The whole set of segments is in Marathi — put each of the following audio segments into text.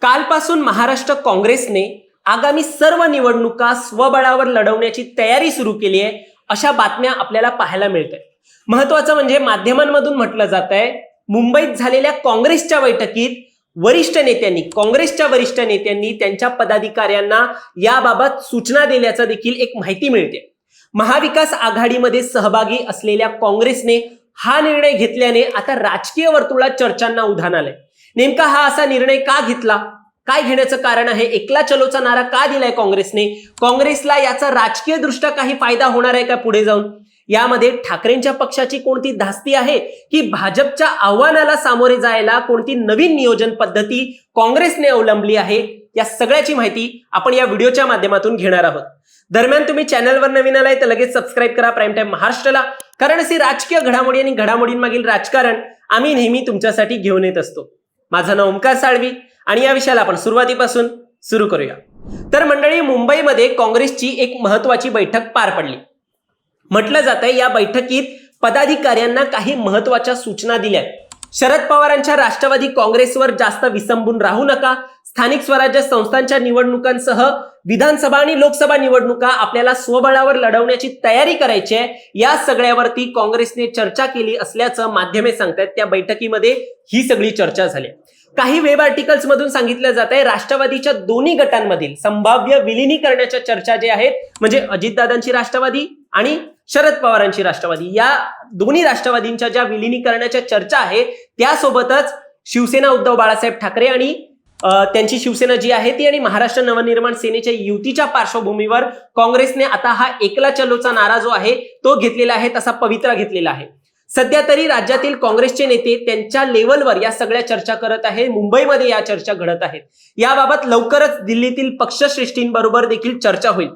कालपासून महाराष्ट्र काँग्रेसने आगामी सर्व निवडणुका स्वबळावर लढवण्याची तयारी सुरू केली आहे, अशा बातम्या आपल्याला पाहायला मिळतात. महत्त्वाचं म्हणजे माध्यमांमधून म्हटलं जात आहे, मुंबईत झालेल्या काँग्रेसच्या बैठकीत काँग्रेसच्या वरिष्ठ नेत्यांनी त्यांच्या पदाधिकाऱ्यांना याबाबत सूचना दिल्याचं देखील एक माहिती मिळते. महाविकास आघाडीमध्ये सहभागी असलेल्या काँग्रेसने हा निर्णय घेतल्याने आता राजकीय वर्तुळात चर्चांना उधाण आलंय. नेमका हा असा निर्णय का घेतला, काय घेण्याचं कारण आहे, एकला चलोचा नारा का दिलाय काँग्रेसने, काँग्रेसला याचा राजकीय दृष्ट्या काही फायदा होणार आहे का पुढे जाऊन, यामध्ये ठाकरेंच्या पक्षाची कोणती धास्ती आहे की भाजपच्या आव्हानाला सामोरे जायला कोणती नवीन नियोजन पद्धती काँग्रेसने अवलंबली आहे, या सगळ्याची माहिती आपण या व्हिडिओच्या माध्यमातून घेणार आहोत. दरम्यान तुम्ही चॅनलवर नवीन आलाय तर लगेच सबस्क्राईब करा प्राईम टाइम महाराष्ट्राला, कारण अशी राजकीय घडामोडी आणि घडामोडींमागील राजकारण आम्ही नेहमी तुमच्यासाठी घेऊन येत असतो. माझं नाव ओमकार साळवी आणि या विषयाला आपण सुरुवातीपासून सुरू करूया. तर मंडळी, मुंबईमध्ये काँग्रेसची एक महत्वाची बैठक पार पडली. म्हटलं जातंय या बैठकीत पदाधिकाऱ्यांना काही महत्वाच्या सूचना दिल्या. शरद पवारांच्या राष्ट्रवादी काँग्रेसवर जास्त विसंबून राहू नका. स्थानिक स्वराज्य संस्थांच्या निवडणुकांसह विधानसभा आणि लोकसभा निवडणुका आपल्याला स्वबळावर लढवण्याची तयारी करायची आहे. या सगळ्यावरती काँग्रेसने चर्चा केली असल्याचं माध्यमे सांगतात. त्या बैठकीमध्ये ही सगळी चर्चा झाली. काही वेब आर्टिकल्स मधून सांगितलं जात आहे राष्ट्रवादीच्या दोन्ही गटांमधील संभाव्य विलिनीकरणाच्या चर्चा जे आहेत, म्हणजे अजितदादांची राष्ट्रवादी आणि शरद पवारांची राष्ट्रवादी, या दोन्ही राष्ट्रवादींच्या ज्या विलिनीकरणाच्या चर्चा आहे त्यासोबतच शिवसेना उद्धव बाळासाहेब ठाकरे आणि त्यांची शिवसेना जी आहे ती आणि महाराष्ट्र नवनिर्माण सेनेच्या युतीच्या पार्श्वभूमीवर काँग्रेसने आता हा एकला चलोचा नारा जो आहे तो घेतलेला आहे, तसा पवित्रा घेतलेला आहे. सध्या तरी राज्यातील काँग्रेसचे नेते त्यांच्या लेवलवर या सगळ्या चर्चा करत आहेत. मुंबईमध्ये या चर्चा घडत आहेत. याबाबत लवकरच दिल्लीतील पक्षश्रेष्ठींबरोबर देखील चर्चा होईल.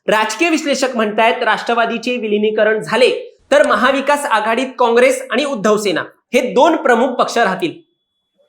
राजकीय विश्लेषक म्हणतायत राष्ट्रवादीचे विलिनीकरण झाले तर महाविकास आघाडीत काँग्रेस आणि उद्धव सेना हे दोन प्रमुख पक्ष राहतील.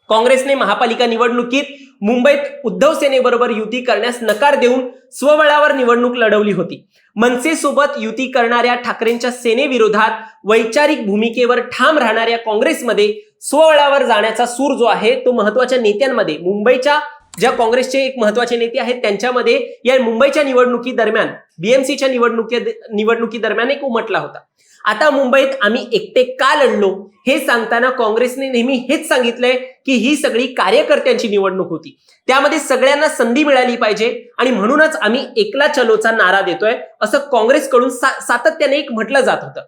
काँग्रेसने महापालिका निवडणुकीत मुंबईत उद्धव सेनेबरोबर युती करण्यास नकार देऊन स्वबळावर निवडणूक लढवली होती. मनसेसोबत युती करणाऱ्या ठाकरेंच्या सेनेविरोधात वैचारिक भूमिकेवर ठाम राहणाऱ्या काँग्रेसमध्ये स्वबळावर जाण्याचा सूर जो आहे तो महत्वाच्या नेत्यांमध्ये, मुंबईच्या ज्या काँग्रेसचे एक महत्वाचे नेते आहेत त्यांच्यामध्ये या मुंबईच्या निवडणुकी दरम्यान, बीएमसीच्या निवडणुकी दरम्यान एक उमटला होता. आता मुंबईत आम्ही एकटे का लढलो हे सांगताना काँग्रेसने नेहमी हेच सांगितलंय की ही सगळी कार्यकर्त्यांची निवडणूक होती, त्यामध्ये सगळ्यांना संधी मिळाली पाहिजे आणि म्हणूनच आम्ही एकला चलोचा नारा देतोय, असं काँग्रेसकडून सातत्याने एक म्हटलं जात होतं.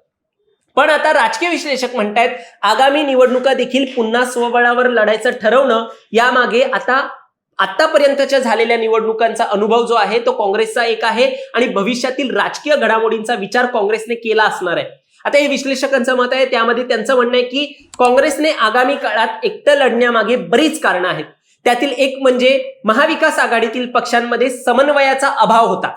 पण आता राजकीय विश्लेषक म्हणतायत आगामी निवडणुका देखील पुन्हा स्वबळावर लढायचं ठरवणं यामागे आतापर्यंतच्या झालेल्या निवडणुकांचा अनुभव जो आहे तो काँग्रेसचा एक आहे आणि भविष्यातील राजकीय घडामोडींचा विचार काँग्रेसने केला असणार आहे. आता हे विश्लेषकांचं मत आहे, त्यामध्ये त्यांचं म्हणणं आहे की काँग्रेसने आगामी काळात एकटं लढण्यामागे बरीच कारणं आहेत. त्यातील एक म्हणजे महाविकास आघाडीतील पक्षांमध्ये समन्वयाचा अभाव होता.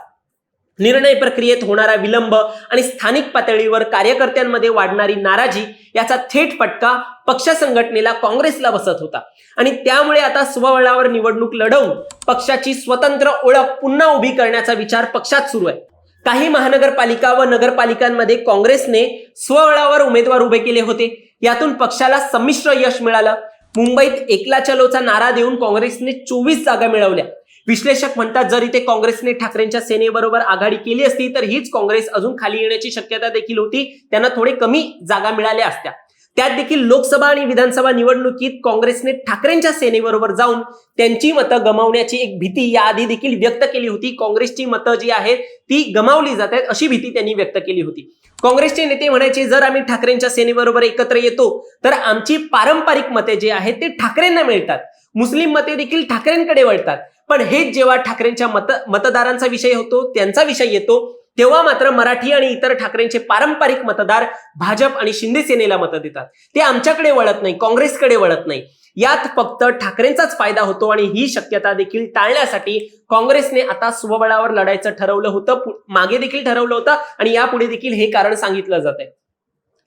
निर्णय प्रक्रियेत होणारा विलंब आणि स्थानिक पातळीवर कार्यकर्त्यांमध्ये वाढणारी नाराजी याचा थेट फटका पक्ष संघटनेला काँग्रेसला बसत होता आणि त्यामुळे आता स्वबळावर निवडणूक लढवून पक्षाची स्वतंत्र ओळख पुन्हा उभी करण्याचा विचार पक्षात सुरू आहे. काही महानगरपालिका व नगरपालिकांमध्ये काँग्रेसने स्वबळावर उमेदवार उभे केले होते. यातून पक्षाला संमिश्र यश मिळालं. मुंबईत एकला चलोचा नारा देऊन काँग्रेसने 24 जागा मिळवल्या. विश्लेषक म्हणतात जर इथे काँग्रेसने ठाकरेंच्या सेनेबरोबर आघाडी केली असती तर हीच काँग्रेस अजून खाली येण्याची शक्यता देखील होती. त्यांना थोडे कमी जागा मिळाल्या असत्या. त्यात देखील लोकसभा आणि विधानसभा निवडणुकीत काँग्रेसने ठाकरेंच्या सेनेबरोबर जाऊन त्यांची मतं गमावण्याची एक भीती याआधी देखील व्यक्त केली होती. काँग्रेसची मतं जी आहेत ती गमावली जात आहेत अशी भीती त्यांनी व्यक्त केली होती. काँग्रेसचे नेते म्हणायचे जर आम्ही ठाकरेंच्या सेनेबरोबर एकत्र येतो तर आमची पारंपरिक मते जे आहेत ते ठाकरेंना मिळतात, मुस्लिम मते देखील ठाकरेंकडे वळतात. पण हेच जेव्हा ठाकरेंच्या मतदारांचा विषय होतो, त्यांचा विषय येतो, तेव्हा मात्र मराठी आणि इतर ठाकरेंचे पारंपरिक मतदार भाजप आणि शिंदे सेनेला मतं देतात. ते आमच्याकडे वळत नाही, काँग्रेसकडे वळत नाही. यात फक्त ठाकरेंचाच फायदा होतो आणि ही शक्यता देखील टाळण्यासाठी काँग्रेसने आता स्वबळावर लढायचं ठरवलं होतं, मागे देखील ठरवलं होतं आणि यापुढे देखील हे कारण सांगितलं जात आहे.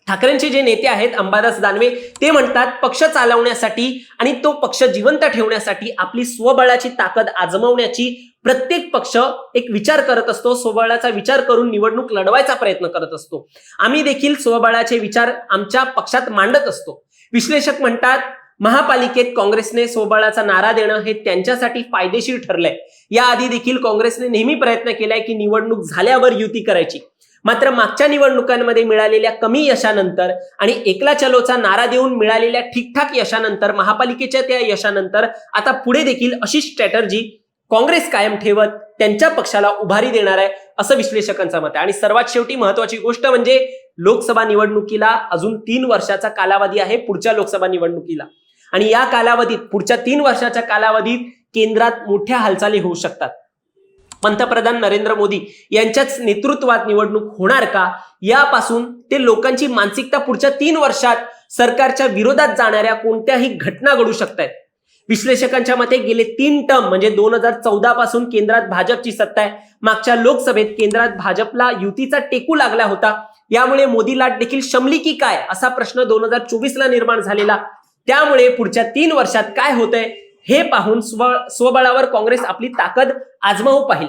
ठाकरेंचे जे नेते आहेत अंबादास दानवे ते म्हणतात पक्ष चालवण्यासाठी आणि तो पक्ष जिवंत ठेवण्यासाठी आपली स्वबळाची ताकद आजमावण्याची प्रत्येक पक्ष एक विचार करत असतो, स्वबळाचा विचार करून निवडणूक लढवायचा प्रयत्न करत असतो. आम्ही देखील स्वबळाचे विचार आमच्या पक्षात मांडत असतो. विश्लेषक म्हणतात महापालिकेत काँग्रेसने स्वबळाचा नारा देणं हे त्यांच्यासाठी फायदेशीर ठरलंय. याआधी देखील काँग्रेसने नेहमी प्रयत्न केलाय की निवडणूक झाल्यावर युती करायची. मात्र मागच्या निवडणुकांमध्ये मिळालेल्या कमी यशानंतर आणि एकला चलोचा नारा देऊन मिळालेल्या ठीकठाक यशानंतर, महापालिकेच्या त्या यशानंतर आता पुढे देखील अशी स्ट्रॅटर्जी काँग्रेस कायम ठेवत त्यांच्या पक्षाला उभारी देणार आहे, असं विश्लेषकांचं मत आहे. आणि सर्वात शेवटी महत्वाची गोष्ट म्हणजे लोकसभा निवडणुकीला अजून 3 वर्षाचा कालावधी आहे पुढच्या लोकसभा निवडणुकीला. आणि या कालावधीत, पुढच्या 3 वर्षाच्या कालावधीत केंद्रात मोठ्या हालचाली होऊ शकतात. पंतप्रधान नरेंद्र मोदी यांच्याच नेतृत्वात निवडणूक होणार का, यापासून ते लोकांची मानसिकता पुढच्या 3 वर्षात सरकारच्या विरोधात जाणाऱ्या कोणत्याही घटना घडू शकतात. विश्लेषकांच्या मते गेले 3 टर्म म्हणजे 2014 पासून केंद्रात भाजपची सत्ता आहे. मागच्या लोकसभेत केंद्रात भाजपला युतीचा टेकू लागला होता. यामुळे मोदी लाट देखील शमली की काय असा प्रश्न 2024ला निर्माण झालेला. त्यामुळे पुढच्या 3 वर्षात काय होतंय हे पाहून स्वबळावर काँग्रेस आपली ताकद आजमावू पाहिल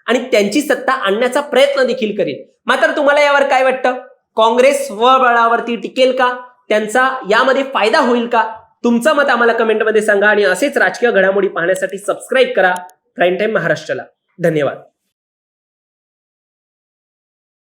आणि त्यांची सत्ता आणण्याचा प्रयत्न देखील करेल. मात्र तुम्हाला यावर काय वाटतं? काँग्रेस स्वबळावरती टिकेल का? त्यांचा यामध्ये फायदा होईल का? तुमचं मत आम्हाला कमेंटमध्ये सांगा आणि असेच राजकीय घडामोडी पाहण्यासाठी सबस्क्राईब करा प्राईम टाइम महाराष्ट्राला. धन्यवाद.